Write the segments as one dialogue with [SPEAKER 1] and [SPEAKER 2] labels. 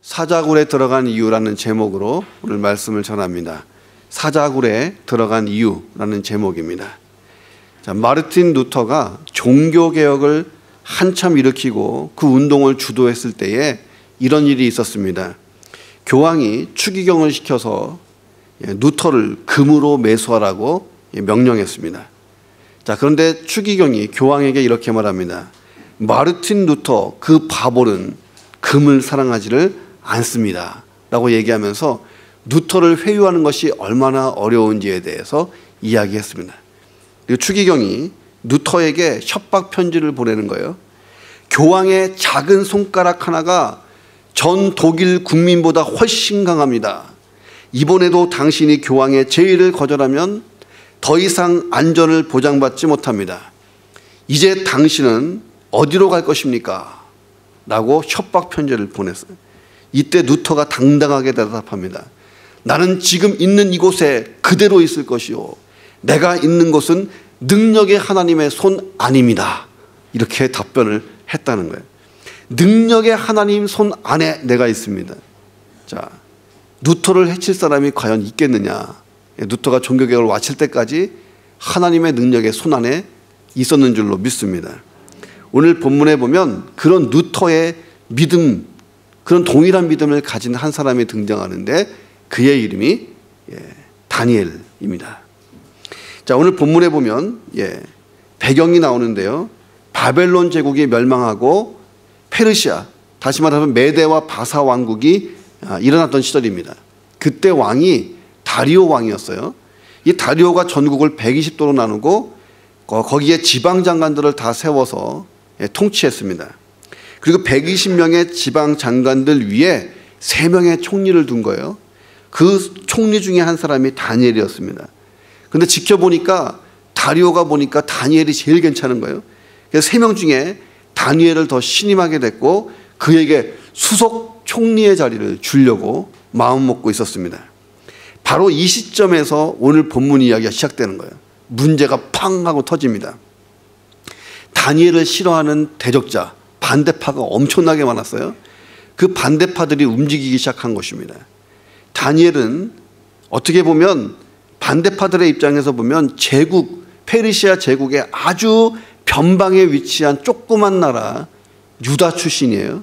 [SPEAKER 1] 사자굴에 들어간 이유라는 제목으로 오늘 말씀을 전합니다. 사자굴에 들어간 이유라는 제목입니다. 자, 마르틴 루터가 종교개혁을 한참 일으키고 그 운동을 주도했을 때에 이런 일이 있었습니다. 교황이 추기경을 시켜서 루터를 금으로 매수하라고 명령했습니다. 자, 그런데 추기경이 교황에게 이렇게 말합니다. 마르틴 루터 그 바보는 금을 사랑하지를 않습니다 라고 얘기하면서 루터를 회유하는 것이 얼마나 어려운지에 대해서 이야기했습니다. 그리고 추기경이 루터에게 협박 편지를 보내는 거예요. 교황의 작은 손가락 하나가 전 독일 국민보다 훨씬 강합니다. 이번에도 당신이 교황의 제의를 거절하면 더 이상 안전을 보장받지 못합니다. 이제 당신은 어디로 갈 것입니까? 라고 협박 편지를 보냈어요. 이때 루터가 당당하게 대답합니다. 나는 지금 있는 이곳에 그대로 있을 것이요. 내가 있는 곳은 능력의 하나님의 손 아닙니다. 이렇게 답변을 했다는 거예요. 능력의 하나님 손 안에 내가 있습니다. 자, 루터를 해칠 사람이 과연 있겠느냐? 루터가 종교개혁을 마칠 때까지 하나님의 능력의 손 안에 있었는 줄로 믿습니다. 오늘 본문에 보면 그런 루터의 믿음, 그런 동일한 믿음을 가진 한 사람이 등장하는데 그의 이름이 다니엘입니다. 자, 오늘 본문에 보면 배경이 나오는데요. 바벨론 제국이 멸망하고 페르시아, 다시 말하면 메대와 바사 왕국이 일어났던 시절입니다. 그때 왕이 다리오 왕이었어요. 이 다리오가 전국을 120도로 나누고 거기에 지방 장관들을 다 세워서 통치했습니다. 그리고 120명의 지방 장관들 위에 3명의 총리를 둔 거예요. 그 총리 중에 한 사람이 다니엘이었습니다. 그런데 지켜보니까 다리오가 보니까 다니엘이 제일 괜찮은 거예요. 그래서 3명 중에 다니엘을 더 신임하게 됐고 그에게 수석 총리의 자리를 주려고 마음 먹고 있었습니다. 바로 이 시점에서 오늘 본문 이야기가 시작되는 거예요. 문제가 팡 하고 터집니다. 다니엘을 싫어하는 대적자, 반대파가 엄청나게 많았어요. 그 반대파들이 움직이기 시작한 것입니다. 다니엘은 어떻게 보면 반대파들의 입장에서 보면 제국, 페르시아 제국의 아주 변방에 위치한 조그만 나라 유다 출신이에요.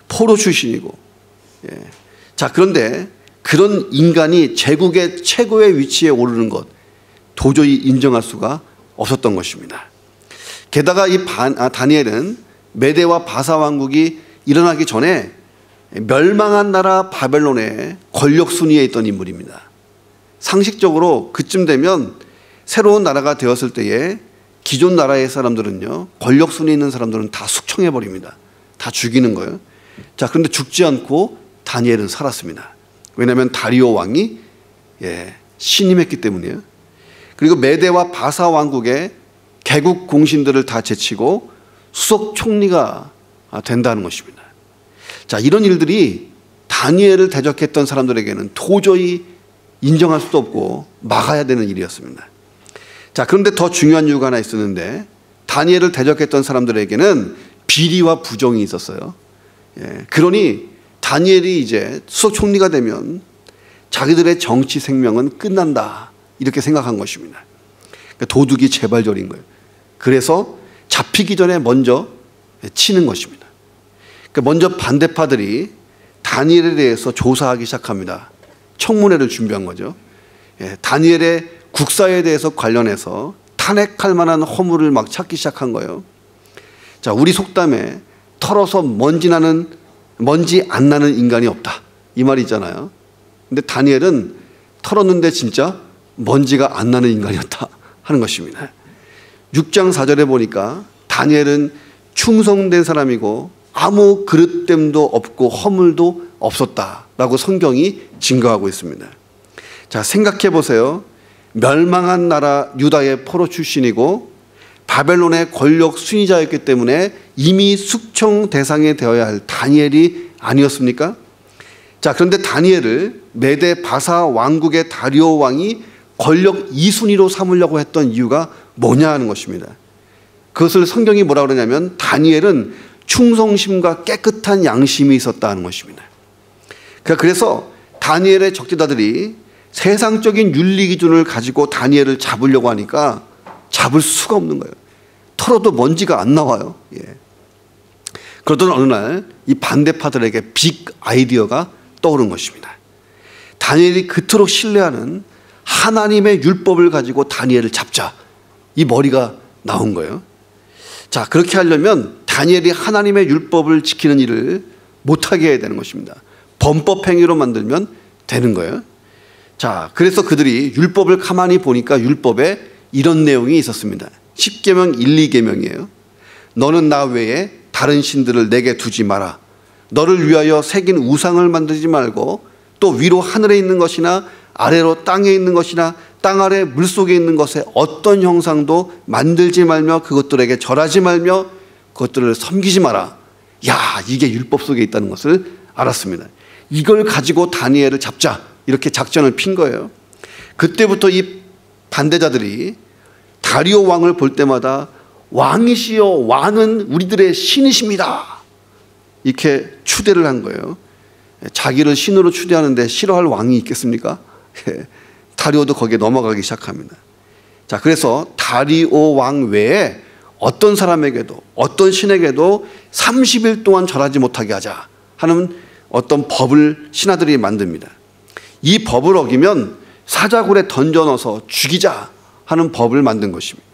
[SPEAKER 1] 포로 출신이고. 자, 그런데 그런 인간이 제국의 최고의 위치에 오르는 것 도저히 인정할 수가 없었던 것입니다. 게다가 이 다니엘은 메대와 바사 왕국이 일어나기 전에 멸망한 나라 바벨론의 권력 순위에 있던 인물입니다. 상식적으로 그쯤 되면 새로운 나라가 되었을 때에 기존 나라의 사람들은요, 권력 순위에 있는 사람들은 다 숙청해버립니다. 다 죽이는 거예요. 자, 그런데 죽지 않고 다니엘은 살았습니다. 왜냐하면 다리오 왕이 신임했기 때문이에요. 그리고 메대와 바사 왕국의 개국 공신들을 다 제치고 수석 총리가 된다는 것입니다. 자, 이런 일들이 다니엘을 대적했던 사람들에게는 도저히 인정할 수도 없고 막아야 되는 일이었습니다. 자, 그런데 더 중요한 이유가 하나 있었는데 다니엘을 대적했던 사람들에게는 비리와 부정이 있었어요. 그러니 다니엘이 이제 수석 총리가 되면 자기들의 정치 생명은 끝난다 이렇게 생각한 것입니다. 도둑이 재발절인 거예요. 그래서 잡히기 전에 먼저 치는 것입니다. 먼저 반대파들이 다니엘에 대해서 조사하기 시작합니다. 청문회를 준비한 거죠. 다니엘의 국사에 대해서 관련해서 탄핵할 만한 허물을 막 찾기 시작한 거예요. 자, 우리 속담에 털어서 먼지 안 나는 인간이 없다 이 말이 있잖아요. 근데 다니엘은 털었는데 진짜 먼지가 안 나는 인간이었다 하는 것입니다. 6장 4절에 보니까 다니엘은 충성된 사람이고 아무 그릇됨도 없고 허물도 없었다라고 성경이 증거하고 있습니다. 자, 생각해 보세요. 멸망한 나라 유다의 포로 출신이고 바벨론의 권력 순위자였기 때문에 이미 숙청 대상이 되어야 할 다니엘이 아니었습니까? 자, 그런데 다니엘을 메대 바사 왕국의 다리오 왕이 권력 2순위로 삼으려고 했던 이유가 뭐냐 하는 것입니다. 그것을 성경이 뭐라고 그러냐면 다니엘은 충성심과 깨끗한 양심이 있었다는 것입니다. 그래서 다니엘의 적대자들이 세상적인 윤리 기준을 가지고 다니엘을 잡으려고 하니까 잡을 수가 없는 거예요. 털어도 먼지가 안 나와요. 그러던 어느 날 이 반대파들에게 빅 아이디어가 떠오른 것입니다. 다니엘이 그토록 신뢰하는 하나님의 율법을 가지고 다니엘을 잡자. 이 머리가 나온 거예요. 자, 그렇게 하려면 다니엘이 하나님의 율법을 지키는 일을 못하게 해야 되는 것입니다. 범법행위로 만들면 되는 거예요. 자, 그래서 그들이 율법을 가만히 보니까 율법에 이런 내용이 있었습니다. 10계명 1, 2계명이에요. 너는 나 외에 다른 신들을 내게 두지 마라. 너를 위하여 새긴 우상을 만들지 말고 또 위로 하늘에 있는 것이나 아래로 땅에 있는 것이나 땅 아래 물속에 있는 것에 어떤 형상도 만들지 말며 그것들에게 절하지 말며 그것들을 섬기지 마라. 야, 이게 율법 속에 있다는 것을 알았습니다. 이걸 가지고 다니엘을 잡자. 이렇게 작전을 핀 거예요. 그때부터 이 반대자들이 다리오 왕을 볼 때마다 왕이시여, 왕은 우리들의 신이십니다. 이렇게 추대를 한 거예요. 자기를 신으로 추대하는데 싫어할 왕이 있겠습니까? 다리오도 거기에 넘어가기 시작합니다. 자, 그래서 다리오 왕 외에 어떤 사람에게도 어떤 신에게도 30일 동안 절하지 못하게 하자 하는 어떤 법을 신하들이 만듭니다. 이 법을 어기면 사자굴에 던져 넣어서 죽이자 하는 법을 만든 것입니다.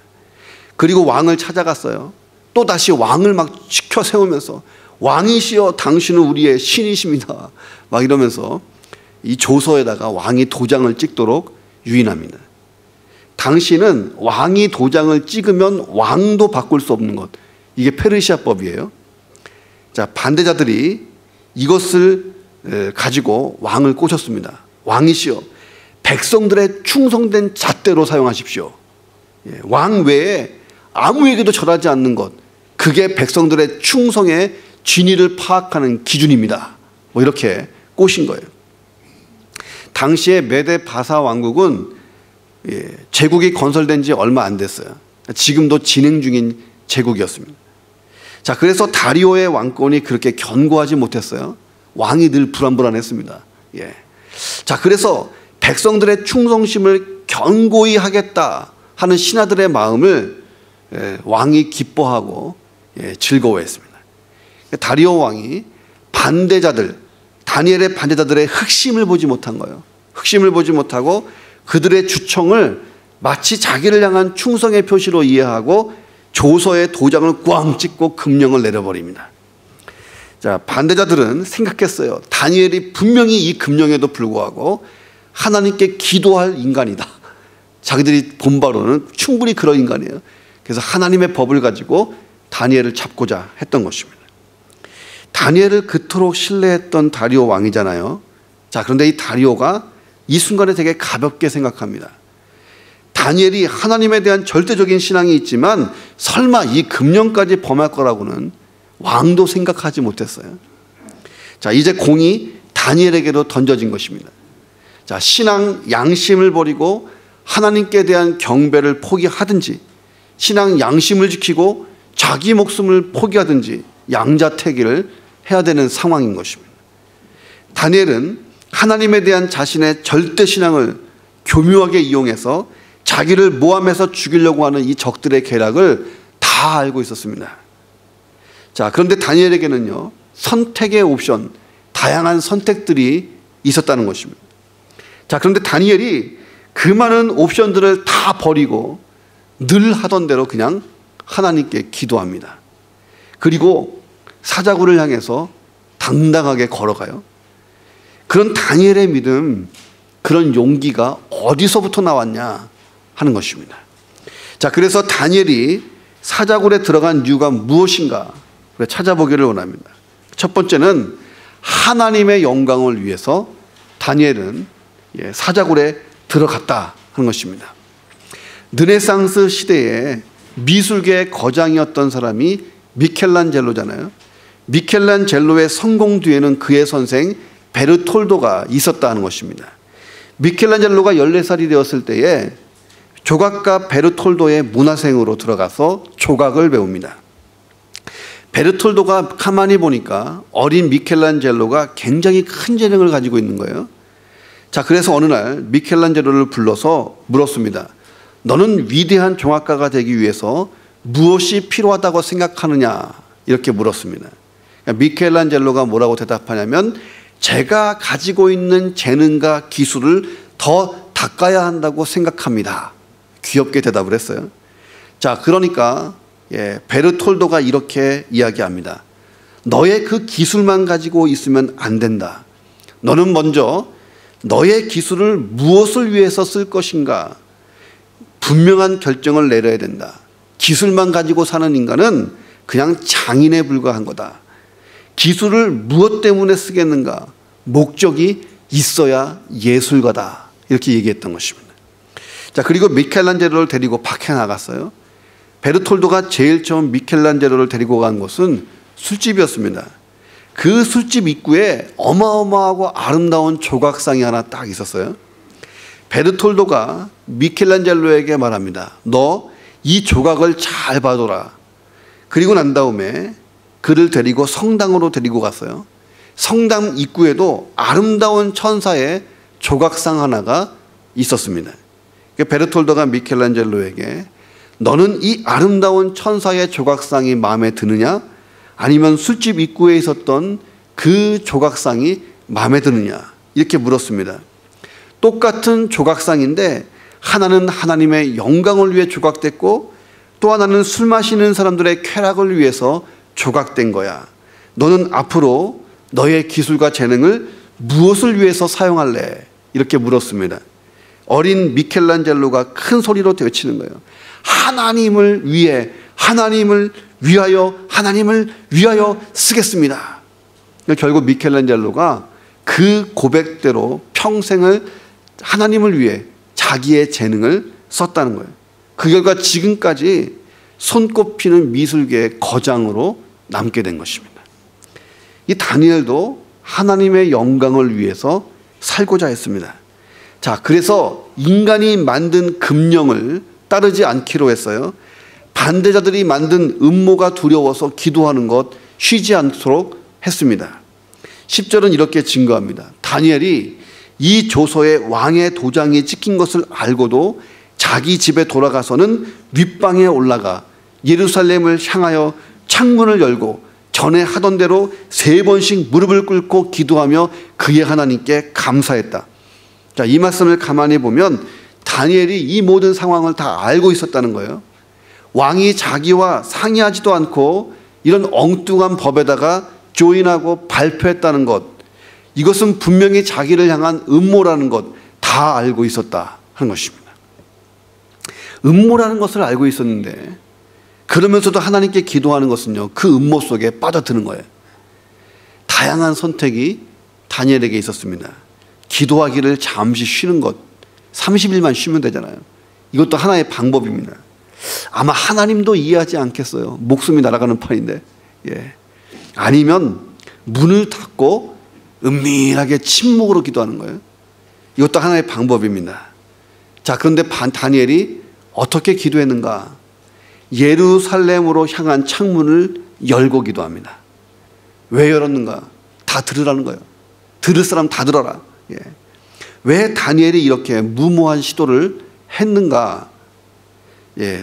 [SPEAKER 1] 그리고 왕을 찾아갔어요. 또 다시 왕을 막 시켜 세우면서 왕이시여 당신은 우리의 신이십니다. 막 이러면서 이 조서에다가 왕이 도장을 찍도록 유인합니다. 당신은 왕이 도장을 찍으면 왕도 바꿀 수 없는 것. 이게 페르시아법이에요. 자, 반대자들이 이것을 가지고 왕을 꼬셨습니다. 왕이시여 백성들의 충성된 잣대로 사용하십시오. 왕 외에 아무에게도 절하지 않는 것, 그게 백성들의 충성의 진위를 파악하는 기준입니다. 뭐 이렇게 꼬신 거예요. 당시에 메데 바사 왕국은 제국이 건설된 지 얼마 안 됐어요. 지금도 진행 중인 제국이었습니다. 자, 그래서 다리오의 왕권이 그렇게 견고하지 못했어요. 왕이 늘 불안불안했습니다. 자, 그래서 백성들의 충성심을 견고히 하겠다 하는 신하들의 마음을 왕이 기뻐하고 즐거워했습니다. 다리오 왕이 반대자들, 다니엘의 반대자들의 흑심을 보지 못한 거예요. 흑심을 보지 못하고 그들의 주청을 마치 자기를 향한 충성의 표시로 이해하고 조서에 도장을 꽝 찍고 금령을 내려버립니다. 자, 반대자들은 생각했어요. 다니엘이 분명히 이 금령에도 불구하고 하나님께 기도할 인간이다. 자기들이 본 바로는 충분히 그런 인간이에요. 그래서 하나님의 법을 가지고 다니엘을 잡고자 했던 것입니다. 다니엘을 그토록 신뢰했던 다리오 왕이잖아요. 자, 그런데 이 다리오가 이 순간에 되게 가볍게 생각합니다. 다니엘이 하나님에 대한 절대적인 신앙이 있지만 설마 이 금령까지 범할 거라고는 왕도 생각하지 못했어요. 자, 이제 공이 다니엘에게도 던져진 것입니다. 자, 신앙 양심을 버리고 하나님께 대한 경배를 포기하든지 신앙 양심을 지키고 자기 목숨을 포기하든지 양자택일을 해야 되는 상황인 것입니다. 다니엘은 하나님에 대한 자신의 절대 신앙을 교묘하게 이용해서 자기를 모함해서 죽이려고 하는 이 적들의 계략을 다 알고 있었습니다. 자, 그런데 다니엘에게는요, 선택의 옵션, 다양한 선택들이 있었다는 것입니다. 자, 그런데 다니엘이 그 많은 옵션들을 다 버리고 늘 하던 대로 그냥 하나님께 기도합니다. 그리고 사자굴을 향해서 당당하게 걸어가요. 그런 다니엘의 믿음, 그런 용기가 어디서부터 나왔냐 하는 것입니다. 자, 그래서 다니엘이 사자굴에 들어간 이유가 무엇인가 찾아보기를 원합니다. 첫 번째는 하나님의 영광을 위해서 다니엘은 사자굴에 들어갔다 하는 것입니다. 르네상스 시대에 미술계의 거장이었던 사람이 미켈란젤로잖아요. 미켈란젤로의 성공 뒤에는 그의 선생 베르톨도가 있었다는 것입니다. 미켈란젤로가 14살이 되었을 때에 조각가 베르톨도의 문화생으로 들어가서 조각을 배웁니다. 베르톨도가 가만히 보니까 어린 미켈란젤로가 굉장히 큰 재능을 가지고 있는 거예요. 자, 그래서 어느 날 미켈란젤로를 불러서 물었습니다. 너는 위대한 종합가가 되기 위해서 무엇이 필요하다고 생각하느냐? 이렇게 물었습니다. 그러니까 미켈란젤로가 뭐라고 대답하냐면 제가 가지고 있는 재능과 기술을 더 닦아야 한다고 생각합니다. 귀엽게 대답을 했어요. 자, 그러니까 베르톨도가 이렇게 이야기합니다. 너의 그 기술만 가지고 있으면 안 된다. 너는 먼저 너의 기술을 무엇을 위해서 쓸 것인가 분명한 결정을 내려야 된다. 기술만 가지고 사는 인간은 그냥 장인에 불과한 거다. 기술을 무엇 때문에 쓰겠는가? 목적이 있어야 예술가다. 이렇게 얘기했던 것입니다. 자, 그리고 미켈란젤로를 데리고 밖에 나갔어요. 베르톨도가 제일 처음 미켈란젤로를 데리고 간 곳은 술집이었습니다. 그 술집 입구에 어마어마하고 아름다운 조각상이 하나 딱 있었어요. 베르톨도가 미켈란젤로에게 말합니다. 너 이 조각을 잘 봐둬라. 그리고 난 다음에 그를 데리고 성당으로 데리고 갔어요. 성당 입구에도 아름다운 천사의 조각상 하나가 있었습니다. 베르톨도가 미켈란젤로에게 너는 이 아름다운 천사의 조각상이 마음에 드느냐? 아니면 술집 입구에 있었던 그 조각상이 마음에 드느냐? 이렇게 물었습니다. 똑같은 조각상인데 하나는 하나님의 영광을 위해 조각됐고 또 하나는 술 마시는 사람들의 쾌락을 위해서 조각된 거야. 너는 앞으로 너의 기술과 재능을 무엇을 위해서 사용할래? 이렇게 물었습니다. 어린 미켈란젤로가 큰 소리로 외치는 거예요. 하나님을 위해, 하나님을 위하여 쓰겠습니다. 결국 미켈란젤로가 그 고백대로 평생을 하나님을 위해 자기의 재능을 썼다는 거예요. 그 결과 지금까지 손꼽히는 미술계의 거장으로 남게 된 것입니다. 이 다니엘도 하나님의 영광을 위해서 살고자 했습니다. 자, 그래서 인간이 만든 금령을 따르지 않기로 했어요. 반대자들이 만든 음모가 두려워서 기도하는 것 쉬지 않도록 했습니다. 10절은 이렇게 증거합니다. 다니엘이 이 조서에 왕의 도장이 찍힌 것을 알고도 자기 집에 돌아가서는 윗방에 올라가 예루살렘을 향하여 창문을 열고 전에 하던 대로 3번씩 무릎을 꿇고 기도하며 그의 하나님께 감사했다. 자, 이 말씀을 가만히 보면 다니엘이 이 모든 상황을 다 알고 있었다는 거예요. 왕이 자기와 상의하지도 않고 이런 엉뚱한 법에다가 조인하고 발표했다는 것, 이것은 분명히 자기를 향한 음모라는 것 다 알고 있었다 하는 것입니다. 음모라는 것을 알고 있었는데 그러면서도 하나님께 기도하는 것은요, 그 음모 속에 빠져드는 거예요. 다양한 선택이 다니엘에게 있었습니다. 기도하기를 잠시 쉬는 것, 30일만 쉬면 되잖아요. 이것도 하나의 방법입니다. 아마 하나님도 이해하지 않겠어요. 목숨이 날아가는 판인데. 아니면 문을 닫고 은밀하게 침묵으로 기도하는 거예요. 이것도 하나의 방법입니다. 자, 그런데 다니엘이 어떻게 기도했는가? 예루살렘으로 향한 창문을 열고 기도합니다. 왜 열었는가? 다 들으라는 거예요. 들을 사람 다 들어라. 왜 다니엘이 이렇게 무모한 시도를 했는가?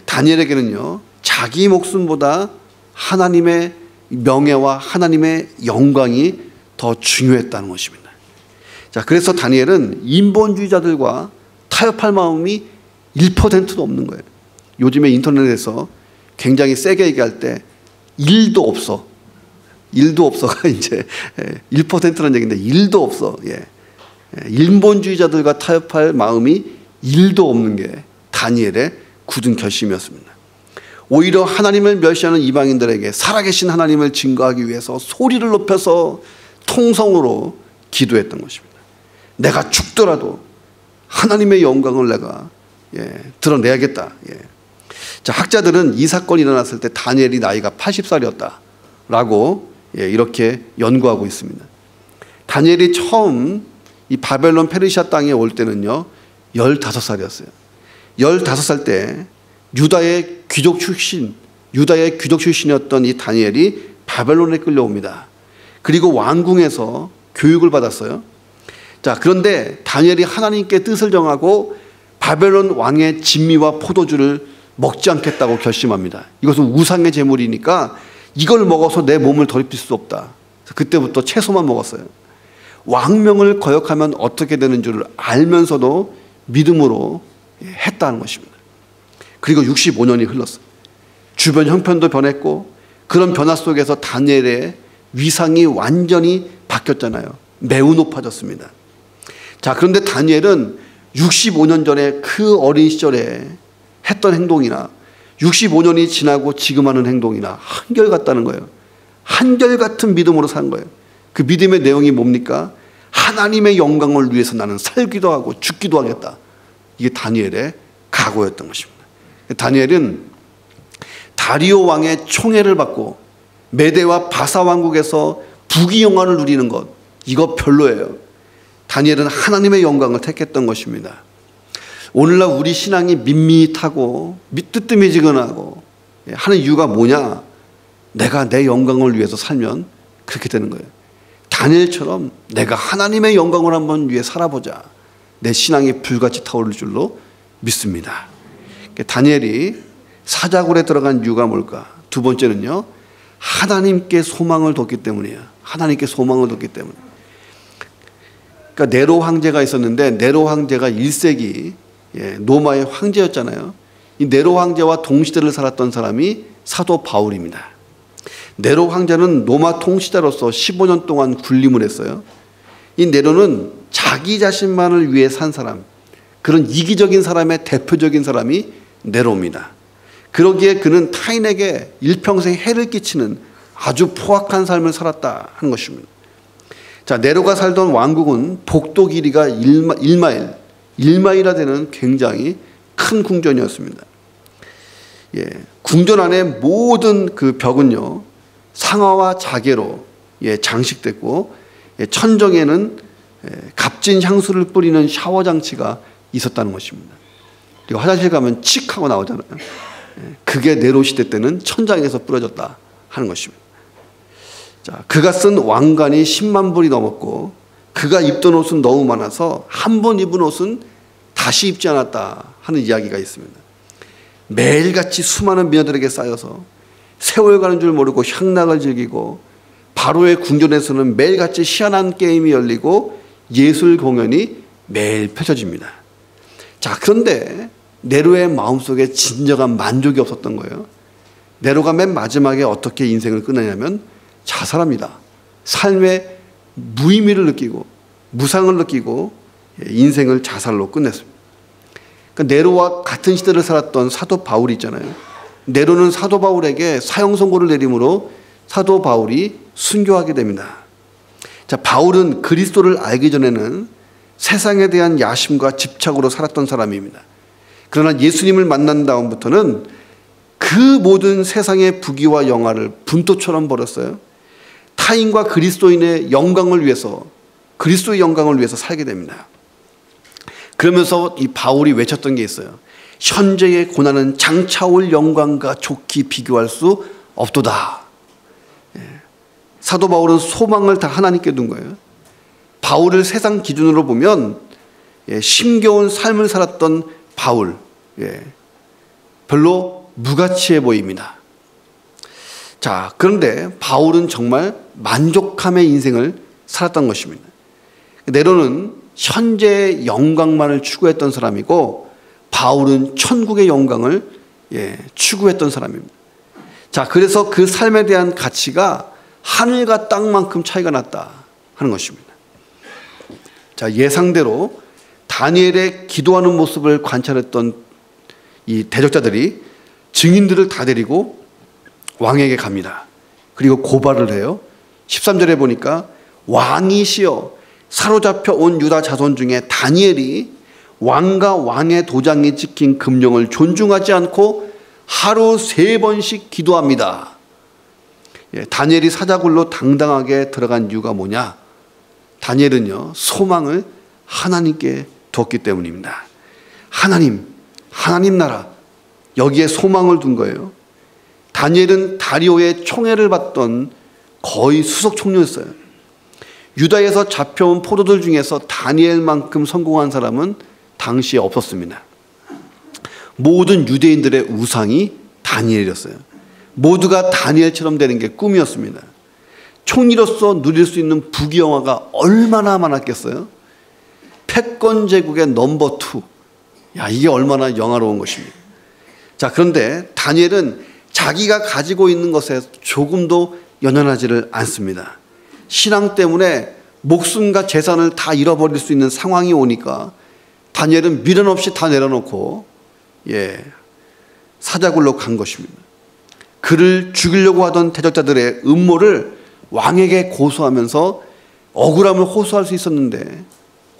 [SPEAKER 1] 다니엘에게는요, 자기 목숨보다 하나님의 명예와 하나님의 영광이 더 중요했다는 것입니다. 자, 그래서 다니엘은 인본주의자들과 타협할 마음이 1%도 없는 거예요. 요즘에 인터넷에서 굉장히 세게 얘기할 때 일도 없어가 이제 1%라는 얘기인데 일도 없어. 인본주의자들과 타협할 마음이 일도 없는 게 다니엘의 굳은 결심이었습니다. 오히려 하나님을 멸시하는 이방인들에게 살아계신 하나님을 증거하기 위해서 소리를 높여서 통성으로 기도했던 것입니다. 내가 죽더라도 하나님의 영광을 내가 드러내야겠다. 자, 학자들은 이 사건이 일어났을 때 다니엘이 나이가 80살이었다라고 이렇게 연구하고 있습니다. 다니엘이 처음 이 바벨론 페르시아 땅에 올 때는요 15살이었어요. 15살 때 유다의 귀족 출신이었던 이 다니엘이 바벨론에 끌려옵니다. 그리고 왕궁에서 교육을 받았어요. 자, 그런데 다니엘이 하나님께 뜻을 정하고 바벨론 왕의 진미와 포도주를 먹지 않겠다고 결심합니다. 이것은 우상의 제물이니까 이걸 먹어서 내 몸을 더럽힐 수 없다. 그때부터 채소만 먹었어요. 왕명을 거역하면 어떻게 되는 줄 알면서도 믿음으로 했다는 것입니다. 그리고 65년이 흘렀어요. 주변 형편도 변했고 그런 변화 속에서 다니엘의 위상이 완전히 바뀌었잖아요. 매우 높아졌습니다. 자, 그런데 다니엘은 65년 전에 그 어린 시절에 했던 행동이나 65년이 지나고 지금 하는 행동이나 한결같다는 거예요. 한결같은 믿음으로 산 거예요. 그 믿음의 내용이 뭡니까? 하나님의 영광을 위해서 나는 살기도 하고 죽기도 하겠다. 이게 다니엘의 각오였던 것입니다. 다니엘은 다리오 왕의 총애를 받고 메대와 바사 왕국에서 부귀영화를 누리는 것, 이거 별로예요. 다니엘은 하나님의 영광을 택했던 것입니다. 오늘날 우리 신앙이 밋밋하고 뜨뜻미지근하고 하는 이유가 뭐냐? 내가 내 영광을 위해서 살면 그렇게 되는 거예요. 다니엘처럼 내가 하나님의 영광을 한번 위해 살아보자. 내 신앙이 불같이 타오를 줄로 믿습니다. 다니엘이 사자굴에 들어간 이유가 뭘까? 두 번째는요, 하나님께 소망을 뒀기 때문이에요. 하나님께 소망을 뒀기 때문에. 그러니까 네로 황제가 있었는데 네로 황제가 1세기 로마의 황제였잖아요. 이 네로 황제와 동시대를 살았던 사람이 사도 바울입니다. 네로 황제는 로마 통치자로서 15년 동안 군림을 했어요. 이 네로는 자기 자신만을 위해 산 사람, 그런 이기적인 사람의 대표적인 사람이 네로입니다. 그러기에 그는 타인에게 일평생 해를 끼치는 아주 포악한 삶을 살았다 하는 것입니다. 자, 네로가 살던 왕국은 복도 길이가 1마일이나 되는 굉장히 큰 궁전이었습니다. 궁전 안에 모든 그 벽은요, 상아와 자개로 장식됐고, 천정에는 값진 향수를 뿌리는 샤워 장치가 있었다는 것입니다. 그리고 화장실 가면 칙 하고 나오잖아요. 그게 네로 시대 때는 천장에서 뿌려졌다 하는 것입니다. 자, 그가 쓴 왕관이 10만 불이 넘었고 그가 입던 옷은 너무 많아서 한 번 입은 옷은 다시 입지 않았다 하는 이야기가 있습니다. 매일같이 수많은 미녀들에게 쌓여서 세월 가는 줄 모르고 향락을 즐기고 바로의 궁전에서는 매일같이 희한한 게임이 열리고 예술 공연이 매일 펼쳐집니다. 자, 그런데 네로의 마음속에 진정한 만족이 없었던 거예요. 네로가 맨 마지막에 어떻게 인생을 끝내냐면 자살합니다. 삶의 무의미를 느끼고 무상을 느끼고 인생을 자살로 끝냈습니다. 그러니까 네로와 같은 시대를 살았던 사도 바울이 있잖아요. 네로는 사도 바울에게 사형 선고를 내림으로 사도 바울이 순교하게 됩니다. 자, 바울은 그리스도를 알기 전에는 세상에 대한 야심과 집착으로 살았던 사람입니다. 그러나 예수님을 만난 다음부터는 그 모든 세상의 부귀와 영화를 분토처럼 버렸어요. 타인과 그리스도인의 영광을 위해서, 그리스도의 영광을 위해서 살게 됩니다. 그러면서 이 바울이 외쳤던 게 있어요. 현재의 고난은 장차 올 영광과 좋게 비교할 수 없도다. 사도 바울은 소망을 다 하나님께 둔 거예요. 바울을 세상 기준으로 보면 힘겨운 삶을 살았던 바울, 별로 무가치해 보입니다. 자, 그런데 바울은 정말 만족함의 인생을 살았던 것입니다. 네로는 현재의 영광만을 추구했던 사람이고 바울은 천국의 영광을 추구했던 사람입니다. 자, 그래서 그 삶에 대한 가치가 하늘과 땅만큼 차이가 났다 하는 것입니다. 자, 예상대로 다니엘의 기도하는 모습을 관찰했던 이 대적자들이 증인들을 다 데리고 왕에게 갑니다. 그리고 고발을 해요. 13절에 보니까 왕이시여 사로잡혀 온 유다 자손 중에 다니엘이 왕과 왕의 도장이 찍힌 금령을 존중하지 않고 하루 3번씩 기도합니다. 다니엘이 사자굴로 당당하게 들어간 이유가 뭐냐? 다니엘은요, 소망을 하나님께 뒀기 때문입니다. 하나님 나라, 여기에 소망을 둔 거예요. 다니엘은 다리오의 총애를 받던 거의 수석 총리였어요. 유다에서 잡혀온 포로들 중에서 다니엘만큼 성공한 사람은 당시에 없었습니다. 모든 유대인들의 우상이 다니엘이었어요. 모두가 다니엘처럼 되는 게 꿈이었습니다. 총리로서 누릴 수 있는 부귀영화가 얼마나 많았겠어요? 패권 제국의 넘버 2. 야, 이게 얼마나 영화로운 것입니까? 자, 그런데 다니엘은 자기가 가지고 있는 것에 조금도 연연하지를 않습니다. 신앙 때문에 목숨과 재산을 다 잃어버릴 수 있는 상황이 오니까 다니엘은 미련 없이 다 내려놓고 사자굴로 간 것입니다. 그를 죽이려고 하던 대적자들의 음모를 왕에게 고소하면서 억울함을 호소할 수 있었는데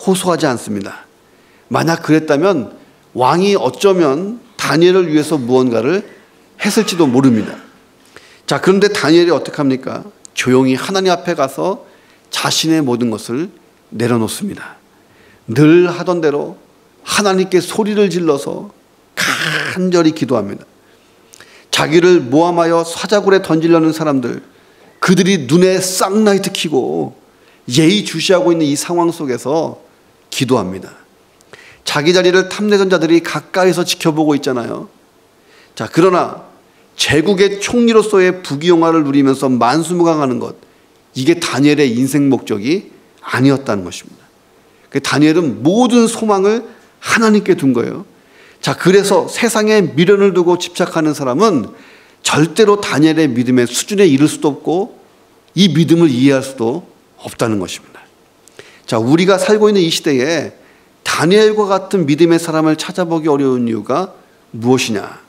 [SPEAKER 1] 호소하지 않습니다. 만약 그랬다면 왕이 어쩌면 다니엘을 위해서 무언가를 했을지도 모릅니다. 자, 그런데 다니엘이 어떻게 합니까? 조용히 하나님 앞에 가서 자신의 모든 것을 내려놓습니다. 늘 하던 대로 하나님께 소리를 질러서 간절히 기도합니다. 자기를 모함하여 사자굴에 던지려는 사람들, 그들이 눈에 쌍라이트 켜고 예의주시하고 있는 이 상황 속에서 기도합니다. 자기 자리를 탐내던 자들이 가까이서 지켜보고 있잖아요. 자, 그러나 제국의 총리로서의 부귀영화를 누리면서 만수무강하는 것, 이게 다니엘의 인생 목적이 아니었다는 것입니다. 다니엘은 모든 소망을 하나님께 둔 거예요. 자, 그래서 세상에 미련을 두고 집착하는 사람은 절대로 다니엘의 믿음의 수준에 이를 수도 없고 이 믿음을 이해할 수도 없다는 것입니다. 자, 우리가 살고 있는 이 시대에 다니엘과 같은 믿음의 사람을 찾아보기 어려운 이유가 무엇이냐?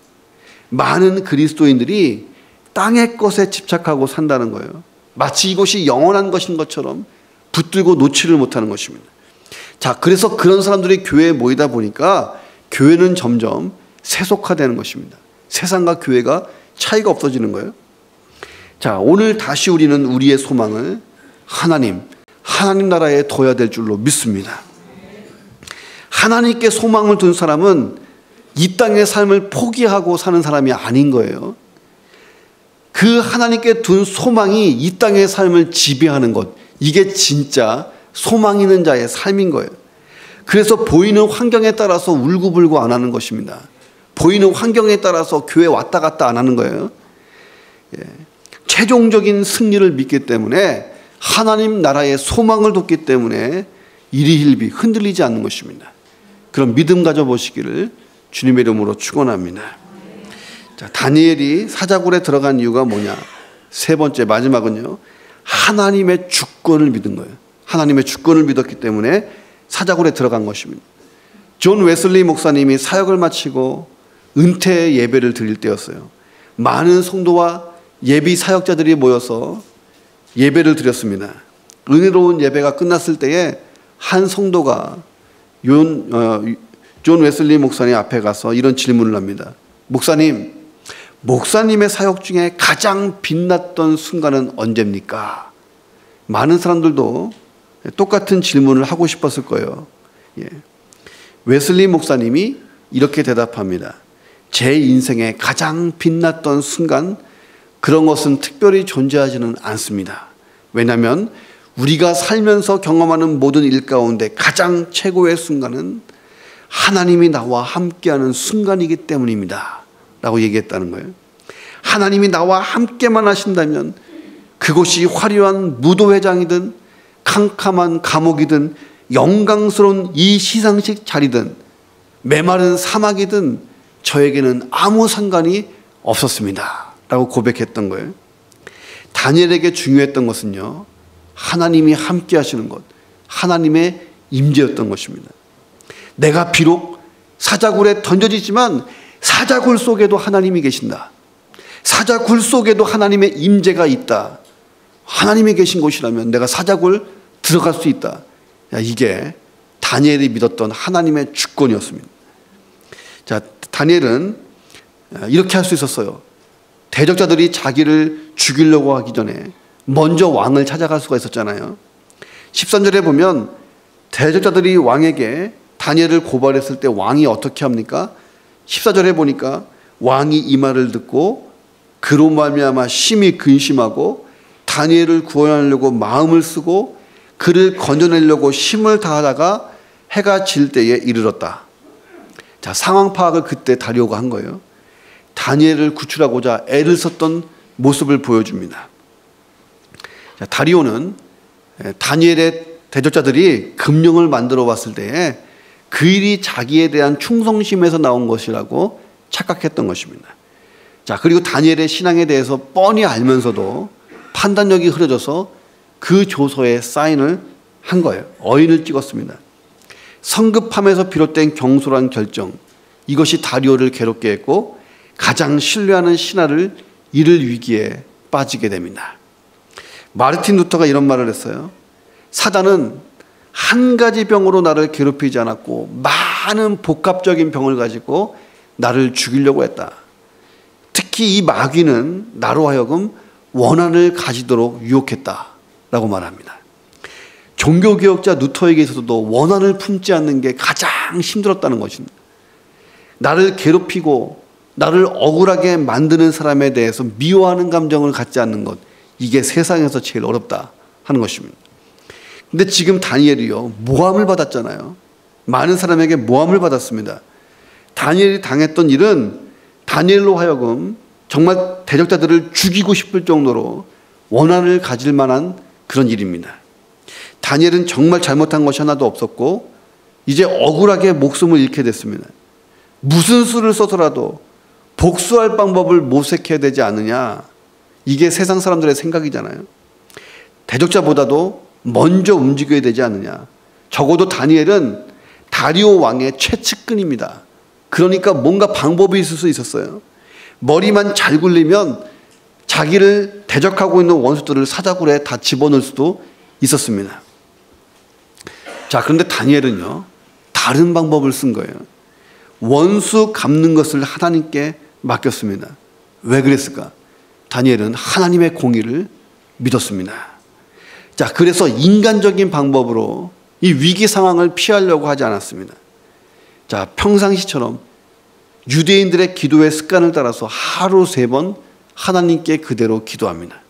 [SPEAKER 1] 많은 그리스도인들이 땅의 것에 집착하고 산다는 거예요. 마치 이것이 영원한 것인 것처럼 붙들고 놓지를 못하는 것입니다. 자, 그래서 그런 사람들이 교회에 모이다 보니까 교회는 점점 세속화되는 것입니다. 세상과 교회가 차이가 없어지는 거예요. 자, 오늘 다시 우리는 우리의 소망을 하나님 나라에 둬야 될 줄로 믿습니다. 하나님께 소망을 둔 사람은 이 땅의 삶을 포기하고 사는 사람이 아닌 거예요. 그 하나님께 둔 소망이 이 땅의 삶을 지배하는 것, 이게 진짜 소망 있는 자의 삶인 거예요. 그래서 보이는 환경에 따라서 울고불고 안 하는 것입니다. 보이는 환경에 따라서 교회 왔다 갔다 안 하는 거예요. 최종적인 승리를 믿기 때문에, 하나님 나라의 소망을 뒀기 때문에 이리힐비 흔들리지 않는 것입니다. 그런 믿음 가져보시기를 주님의 이름으로 축원합니다. 자, 다니엘이 사자굴에 들어간 이유가 뭐냐? 세 번째, 마지막은요, 하나님의 주권을 믿은 거예요. 하나님의 주권을 믿었기 때문에 사자굴에 들어간 것입니다. 존 웨슬리 목사님이 사역을 마치고 은퇴 예배를 드릴 때였어요. 많은 성도와 예비 사역자들이 모여서 예배를 드렸습니다. 은혜로운 예배가 끝났을 때에 한 성도가 존 웨슬리 목사님 앞에 가서 이런 질문을 합니다. 목사님의 사역 중에 가장 빛났던 순간은 언제입니까? 많은 사람들도 똑같은 질문을 하고 싶었을 거예요. 웨슬리 목사님이 이렇게 대답합니다. 제 인생에 가장 빛났던 순간, 그런 것은 특별히 존재하지는 않습니다. 왜냐하면 우리가 살면서 경험하는 모든 일 가운데 가장 최고의 순간은 하나님이 나와 함께하는 순간이기 때문입니다 라고 얘기했다는 거예요. 하나님이 나와 함께만 하신다면 그곳이 화려한 무도회장이든 캄캄한 감옥이든 영광스러운 이 시상식 자리든 메마른 사막이든 저에게는 아무 상관이 없었습니다 라고 고백했던 거예요. 다니엘에게 중요했던 것은요, 하나님이 함께 하시는 것, 하나님의 임재였던 것입니다. 내가 비록 사자굴에 던져지지만 사자굴 속에도 하나님이 계신다. 사자굴 속에도 하나님의 임재가 있다. 하나님이 계신 곳이라면 내가 사자굴 들어갈 수 있다. 이게 다니엘이 믿었던 하나님의 주권이었습니다. 자, 다니엘은 이렇게 할 수 있었어요. 대적자들이 자기를 죽이려고 하기 전에 먼저 왕을 찾아갈 수가 있었잖아요. 13절에 보면 대적자들이 왕에게 다니엘을 고발했을 때 왕이 어떻게 합니까? 14절에 보니까 왕이 이 말을 듣고 그로 말미암아 심히 근심하고 다니엘을 구원하려고 마음을 쓰고 그를 건져내려고 힘을 다하다가 해가 질 때에 이르렀다. 자, 상황 파악을 그때 다리오가 한 거예요. 다니엘을 구출하고자 애를 썼던 모습을 보여줍니다. 자, 다리오는 다니엘의 대적자들이 금령을 만들어 왔을 때에 그 일이 자기에 대한 충성심에서 나온 것이라고 착각했던 것입니다. 자, 그리고 다니엘의 신앙에 대해서 뻔히 알면서도 판단력이 흐려져서 그 조서에 사인을 한 거예요. 어인을 찍었습니다. 성급함에서 비롯된 경솔한 결정, 이것이 다리오를 괴롭게 했고 가장 신뢰하는 신하를 잃을 위기에 빠지게 됩니다. 마르틴 루터가 이런 말을 했어요. 사단은 한 가지 병으로 나를 괴롭히지 않았고 많은 복합적인 병을 가지고 나를 죽이려고 했다. 특히 이 마귀는 나로 하여금 원한을 가지도록 유혹했다라고 말합니다. 종교개혁자 루터에게 있어서도 원한을 품지 않는 게 가장 힘들었다는 것입니다. 나를 괴롭히고 나를 억울하게 만드는 사람에 대해서 미워하는 감정을 갖지 않는 것, 이게 세상에서 제일 어렵다 하는 것입니다. 근데 지금 다니엘이요, 모함을 받았잖아요. 많은 사람에게 모함을 받았습니다. 다니엘이 당했던 일은 다니엘로 하여금 정말 대적자들을 죽이고 싶을 정도로 원한을 가질 만한 그런 일입니다. 다니엘은 정말 잘못한 것이 하나도 없었고 이제 억울하게 목숨을 잃게 됐습니다. 무슨 수를 써서라도 복수할 방법을 모색해야 되지 않느냐, 이게 세상 사람들의 생각이잖아요. 대적자보다도 먼저 움직여야 되지 않느냐. 적어도 다니엘은 다리오 왕의 최측근입니다. 그러니까 뭔가 방법이 있을 수 있었어요. 머리만 잘 굴리면 자기를 대적하고 있는 원수들을 사자굴에 다 집어넣을 수도 있었습니다. 자, 그런데 다니엘은요, 다른 방법을 쓴 거예요. 원수 갚는 것을 하나님께 맡겼습니다. 왜 그랬을까? 다니엘은 하나님의 공의를 믿었습니다. 자, 그래서 인간적인 방법으로 이 위기 상황을 피하려고 하지 않았습니다. 자, 평상시처럼 유대인들의 기도의 습관을 따라서 하루 3번 하나님께 그대로 기도합니다.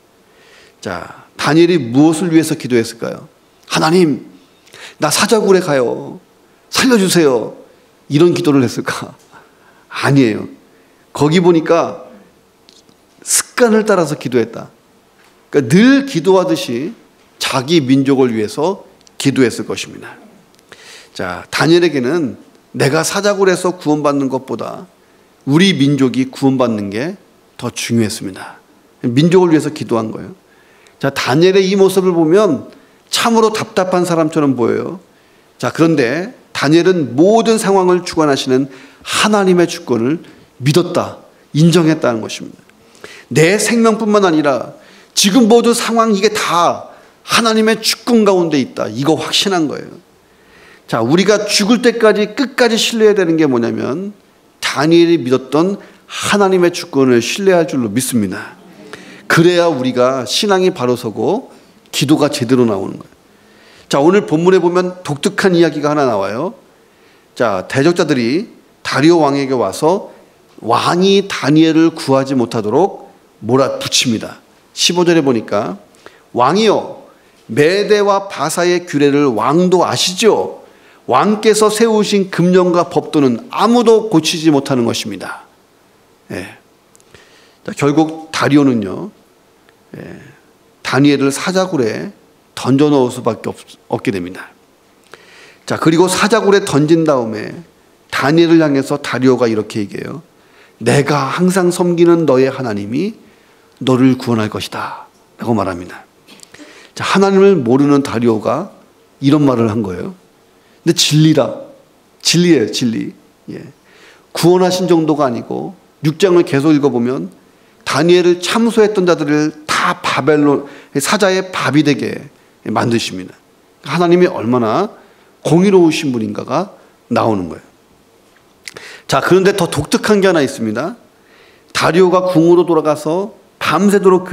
[SPEAKER 1] 자, 다니엘이 무엇을 위해서 기도했을까요? 하나님, 나 사자굴에 가요. 살려주세요. 이런 기도를 했을까? 아니에요. 거기 보니까 습관을 따라서 기도했다. 그러니까 늘 기도하듯이 자기 민족을 위해서 기도했을 것입니다. 자, 다니엘에게는 내가 사자굴에서 구원받는 것보다 우리 민족이 구원받는 게 더 중요했습니다. 민족을 위해서 기도한 거예요. 자, 다니엘의 이 모습을 보면 참으로 답답한 사람처럼 보여요. 자, 그런데 다니엘은 모든 상황을 주관하시는 하나님의 주권을 믿었다, 인정했다는 것입니다. 내 생명뿐만 아니라 지금 모든 상황, 이게 다 하나님의 주권 가운데 있다, 이거 확신한 거예요. 자, 우리가 죽을 때까지 끝까지 신뢰해야 되는 게 뭐냐면 다니엘이 믿었던 하나님의 주권을 신뢰할 줄로 믿습니다. 그래야 우리가 신앙이 바로 서고 기도가 제대로 나오는 거예요. 자, 오늘 본문에 보면 독특한 이야기가 하나 나와요. 자, 대적자들이 다리오 왕에게 와서 왕이 다니엘을 구하지 못하도록 몰아붙입니다. 15절에 보니까 왕이여, 메대와 바사의 규례를 왕도 아시죠? 왕께서 세우신 금령과 법도는 아무도 고치지 못하는 것입니다. 예. 자, 결국 다리오는요, 다니엘을 사자굴에 던져 넣을 수밖에 없게 됩니다. 자, 그리고 사자굴에 던진 다음에 다니엘을 향해서 다리오가 이렇게 얘기해요. 내가 항상 섬기는 너의 하나님이 너를 구원할 것이다 라고 말합니다. 자, 하나님을 모르는 다리오가 이런 말을 한 거예요. 근데 진리라, 진리예요, 진리. 예. 구원하신 정도가 아니고 6장을 계속 읽어보면 다니엘을 참소했던 자들을 다 바벨론 사자의 밥이 되게 만드십니다. 하나님이 얼마나 공의로우신 분인가가 나오는 거예요. 자, 그런데 더 독특한 게 하나 있습니다. 다리오가 궁으로 돌아가서 밤새도록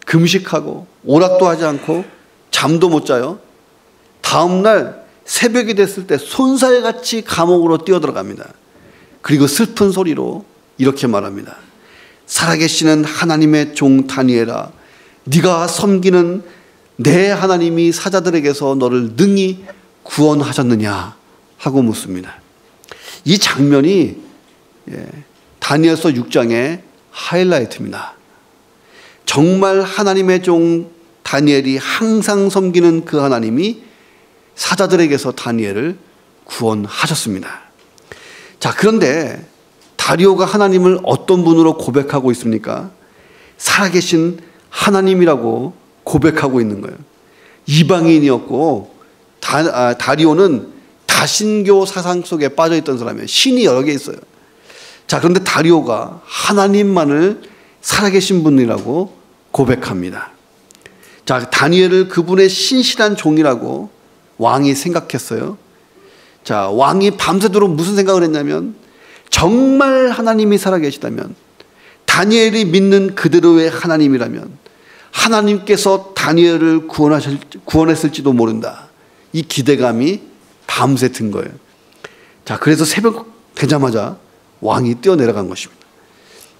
[SPEAKER 1] 금식하고 오락도 하지 않고 잠도 못 자요. 다음날 새벽이 됐을 때 손살같이 감옥으로 뛰어들어갑니다. 그리고 슬픈 소리로 이렇게 말합니다. 살아계시는 하나님의 종 다니엘아, 네가 섬기는 내 하나님이 사자들에게서 너를 능히 구원하셨느냐 하고 묻습니다. 이 장면이 다니엘서 6장의 하이라이트입니다. 정말 하나님의 종 다니엘이 항상 섬기는 그 하나님이 사자들에게서 다니엘을 구원하셨습니다. 자, 그런데 다리오가 하나님을 어떤 분으로 고백하고 있습니까? 살아계신 하나님이라고 고백하고 있는 거예요. 이방인이었고 다리오는 다신교 사상 속에 빠져있던 사람이에요. 신이 여러 개 있어요. 자, 그런데 다리오가 하나님만을 살아계신 분이라고 고백합니다. 자, 다니엘을 그분의 신실한 종이라고 왕이 생각했어요. 자, 왕이 밤새도록 무슨 생각을 했냐면, 정말 하나님이 살아계시다면, 다니엘이 믿는 그대로의 하나님이라면 하나님께서 다니엘을 구원했을지도 모른다. 이 기대감이 밤새 든 거예요. 자, 그래서 새벽 되자마자 왕이 뛰어내려간 것입니다.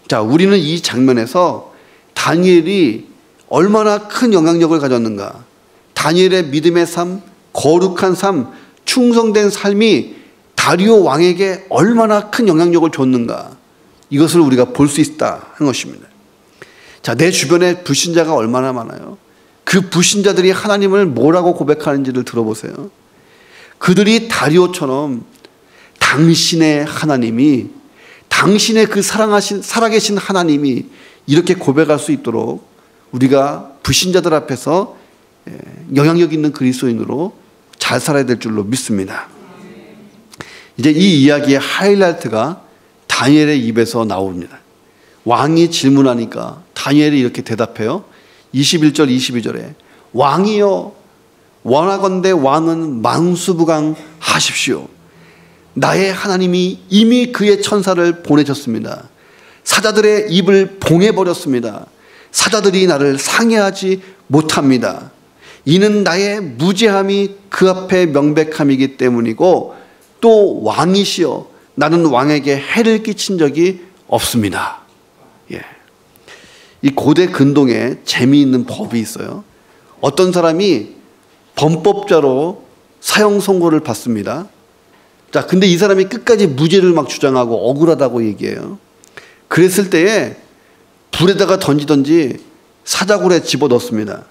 [SPEAKER 1] 자, 우리는 이 장면에서 다니엘이 얼마나 큰 영향력을 가졌는가, 다니엘의 믿음의 삶, 거룩한 삶, 충성된 삶이 다리오 왕에게 얼마나 큰 영향력을 줬는가, 이것을 우리가 볼 수 있다 하는 것입니다. 자, 내 주변에 불신자가 얼마나 많아요. 그 불신자들이 하나님을 뭐라고 고백하는지를 들어보세요. 그들이 다리오처럼 당신의 하나님이, 당신의 그 살아계신 하나님이 이렇게 고백할 수 있도록 우리가 불신자들 앞에서 영향력 있는 그리스도인으로 잘 살아야 될 줄로 믿습니다. 이제 이 이야기의 하이라이트가 다니엘의 입에서 나옵니다. 왕이 질문하니까 다니엘이 이렇게 대답해요. 21절 22절에 왕이여, 원하건대 왕은 만수부강하십시오. 나의 하나님이 이미 그의 천사를 보내셨습니다. 사자들의 입을 봉해버렸습니다. 사자들이 나를 상해하지 못합니다. 이는 나의 무죄함이 그 앞에 명백함이기 때문이고, 또 왕이시여 나는 왕에게 해를 끼친 적이 없습니다. 예. 이 고대 근동에 재미있는 법이 있어요. 어떤 사람이 범법자로 사형 선고를 받습니다. 자, 근데 이 사람이 끝까지 무죄를 막 주장하고 억울하다고 얘기해요. 그랬을 때에 불에다가 던지던지 사자굴에 집어넣습니다.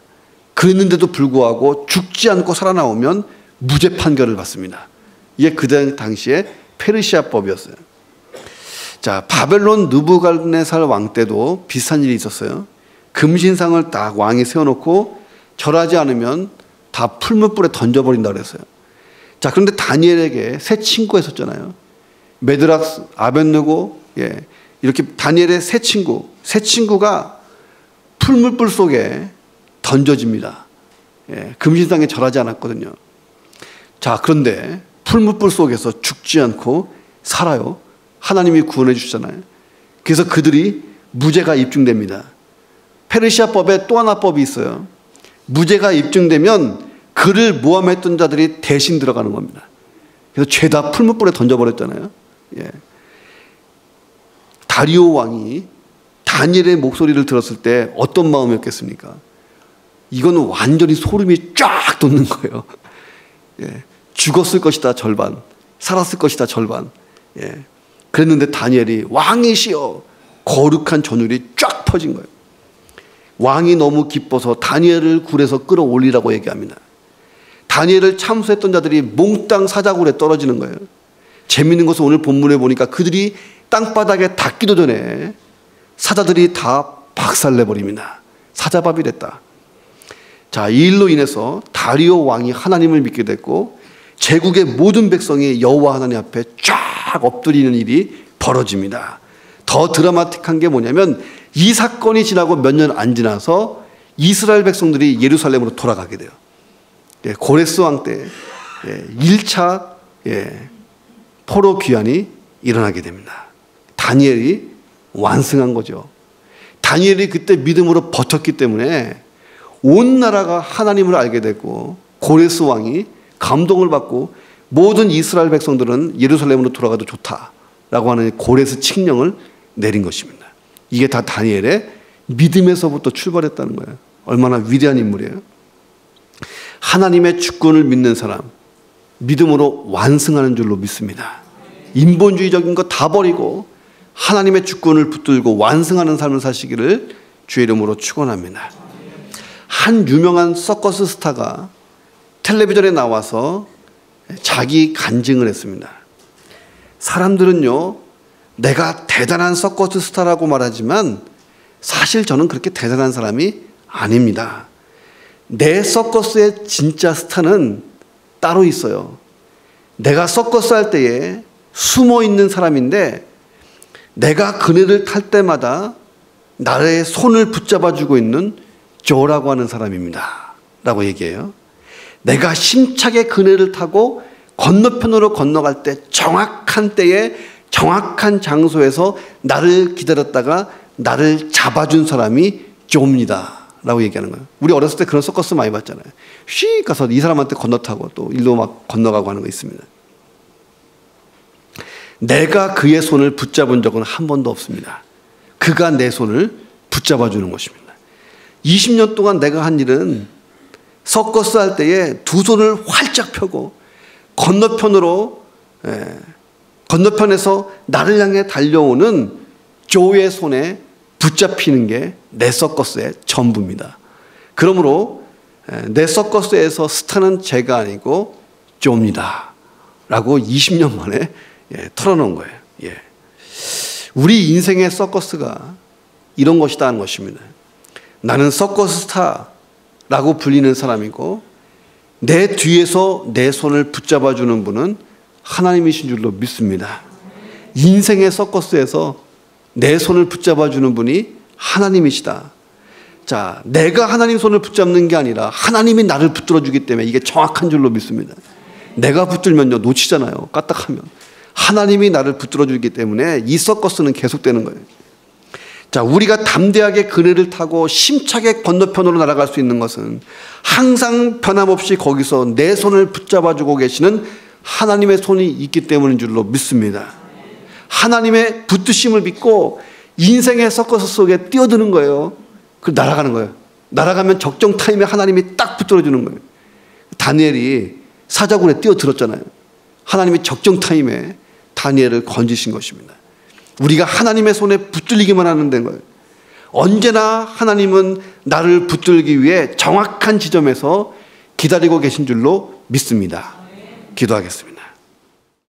[SPEAKER 1] 그랬는데도 불구하고 죽지 않고 살아나오면 무죄 판결을 받습니다. 이게 그 당시에 페르시아법이었어요. 자, 바벨론 느부갓네살 왕 때도 비슷한 일이 있었어요. 금신상을 딱 왕이 세워놓고 절하지 않으면 다 풀무불에 던져버린다 그랬어요. 자, 그런데 다니엘에게 세 친구가 있었잖아요. 메드락, 아벳느고, 이렇게 다니엘의 세 친구가 풀무불 속에 던져집니다. 금신상에 절하지 않았거든요. 자, 그런데 풀무불 속에서 죽지 않고 살아요. 하나님이 구원해 주시잖아요. 그래서 그들이 무죄가 입증됩니다. 페르시아법에 또 하나 법이 있어요. 무죄가 입증되면 그를 모함했던 자들이 대신 들어가는 겁니다. 그래서 죄다 풀무불에 던져버렸잖아요. 다리오 왕이 다니엘의 목소리를 들었을 때 어떤 마음이었겠습니까? 이건 완전히 소름이 쫙 돋는 거예요. 죽었을 것이다 절반, 살았을 것이다 절반. 그랬는데 다니엘이 왕이시여, 거룩한 전율이 쫙 퍼진 거예요. 왕이 너무 기뻐서 다니엘을 굴에서 끌어올리라고 얘기합니다. 다니엘을 참수했던 자들이 몽땅 사자굴에 떨어지는 거예요. 재미있는 것은 오늘 본문에 보니까 그들이 땅바닥에 닿기도 전에 사자들이 다 박살내버립니다. 사자밥이 됐다. 자, 이 일로 인해서 다리오 왕이 하나님을 믿게 됐고, 제국의 모든 백성이 여호와 하나님 앞에 쫙 엎드리는 일이 벌어집니다. 더 드라마틱한 게 뭐냐면, 이 사건이 지나고 몇 년 안 지나서 이스라엘 백성들이 예루살렘으로 돌아가게 돼요. 고레스 왕 때 1차 포로 귀환이 일어나게 됩니다. 다니엘이 완승한 거죠. 다니엘이 그때 믿음으로 버텼기 때문에 온 나라가 하나님을 알게 됐고, 고레스 왕이 감동을 받고 모든 이스라엘 백성들은 예루살렘으로 돌아가도 좋다라고 하는 고레스 칙령을 내린 것입니다. 이게 다 다니엘의 믿음에서부터 출발했다는 거예요. 얼마나 위대한 인물이에요. 하나님의 주권을 믿는 사람, 믿음으로 완승하는 줄로 믿습니다. 인본주의적인 거 다 버리고 하나님의 주권을 붙들고 완승하는 삶을 사시기를 주의 이름으로 축원합니다. 한 유명한 서커스 스타가 텔레비전에 나와서 자기 간증을 했습니다. 사람들은요, 내가 대단한 서커스 스타라고 말하지만 사실 저는 그렇게 대단한 사람이 아닙니다. 내 서커스의 진짜 스타는 따로 있어요. 내가 서커스 할 때에 숨어 있는 사람인데 내가 그네를 탈 때마다 나의 손을 붙잡아주고 있는 조라고 하는 사람입니다. 라고 얘기해요. 내가 힘차게 그네를 타고 건너편으로 건너갈 때 정확한 때에 정확한 장소에서 나를 기다렸다가 나를 잡아준 사람이 조입니다. 라고 얘기하는 거예요. 우리 어렸을 때 그런 서커스 많이 봤잖아요. 휙 가서 이 사람한테 건너타고 또 일로 막 건너가고 하는 거 있습니다. 내가 그의 손을 붙잡은 적은 한 번도 없습니다. 그가 내 손을 붙잡아 주는 것입니다. 20년 동안 내가 한 일은 서커스 할 때에 두 손을 활짝 펴고 건너편에서 나를 향해 달려오는 조의 손에 붙잡히는 게 내 서커스의 전부입니다. 그러므로 내 서커스에서 스타는 제가 아니고 조입니다. 라고 20년 만에 털어놓은 거예요. 우리 인생의 서커스가 이런 것이다 하는 것입니다. 나는 서커스 스타라고 불리는 사람이고 내 뒤에서 내 손을 붙잡아주는 분은 하나님이신 줄로 믿습니다. 인생의 서커스에서 내 손을 붙잡아주는 분이 하나님이시다. 자, 내가 하나님 손을 붙잡는 게 아니라 하나님이 나를 붙들어주기 때문에 이게 정확한 줄로 믿습니다. 내가 붙들면요 놓치잖아요. 까딱하면. 하나님이 나를 붙들어주기 때문에 이 서커스는 계속되는 거예요. 자, 우리가 담대하게 그네를 타고 심차게 건너편으로 날아갈 수 있는 것은 항상 변함없이 거기서 내 손을 붙잡아주고 계시는 하나님의 손이 있기 때문인 줄로 믿습니다. 하나님의 붙드심을 믿고 인생의 서커스 속에 뛰어드는 거예요. 그 날아가는 거예요. 날아가면 적정 타임에 하나님이 딱 붙들어주는 거예요. 다니엘이 사자굴에 뛰어들었잖아요. 하나님이 적정 타임에 다니엘을 건지신 것입니다. 우리가 하나님의 손에 붙들리기만 하는 데인 거예요. 언제나 하나님은 나를 붙들기 위해 정확한 지점에서 기다리고 계신 줄로 믿습니다. 기도하겠습니다.